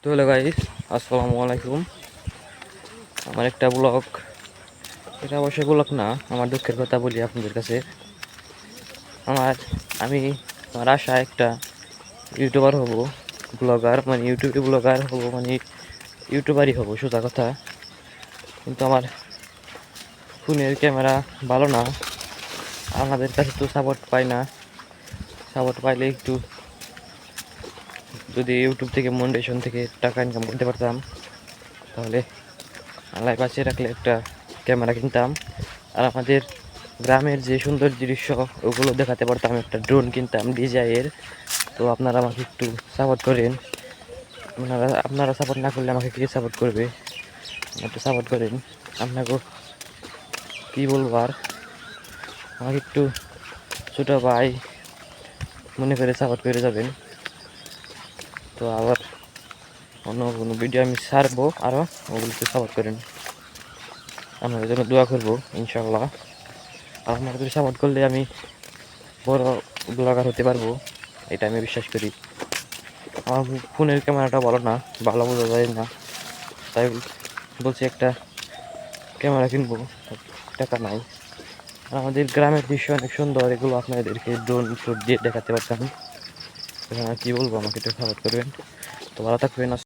তো hello guys, আসসালামু আলাইকুম। আমার একটা ব্লগ, এটা অবশ্যই ব্লগ না, আমার দুঃখের কথা বলি আপনাদের কাছে। আমার আমি আমার আশা একটা ইউটিউবার হব, ব্লগার মানে ইউটিউবে ব্লগার হব, মানে ইউটিউবারই হব সোজা কথা। কিন্তু আমার ফোনের ক্যামেরা ভালো না, আমাদের কাছে তো সাপোর্ট পাই না। সাপোর্ট পাইলে একটু যদি ইউটিউব থেকে মনিটাইজেশন থেকে টাকা ইনকাম করতে পারতাম, তাহলে আল্লাহ বাঁচিয়ে রাখলে একটা ক্যামেরা কিনতাম। আর আমাদের গ্রামের যে সুন্দর দৃশ্য ওগুলো দেখাতে পারতাম, একটা ড্রোন কিনতাম ডিজাইয়ের। তো আপনারা আমাকে একটু সাপোর্ট করেন। আপনারা সাপোর্ট না করলে আমাকে কে সাপোর্ট করবে? একটু সাপোর্ট করেন। আপনাকে কী বলবো আর, আমাকে একটু ছোটো ভাই মনে করে সাপোর্ট করে যাবেন। তো আবার অন্য কোনো ভিডিও আমি ছাড়বো আরও, ওগুলোতে সাপোর্ট করেন। আপনাদের জন্য দোয়া করবো ইনশাল্লাহ। আর আপনারা যদি সাপোর্ট করলে আমি বড় ব্লগার হতে পারবো, এটা আমি বিশ্বাস করি। আমার ফোনের ক্যামেরাটা ভালো না, ভালো বোঝা যায় না, তাই বলছি একটা ক্যামেরা কিনবো, টাকা নাই। আর আমাদের গ্রামের দৃশ্য অনেক সুন্দর, এগুলো আপনাদেরকে ড্রোন শুট দিয়ে দেখাতে পারতাম। এখানে কী বলবো, আমাকে একটু সাপোর্ট করবেন। তো ভালো থাকবেন।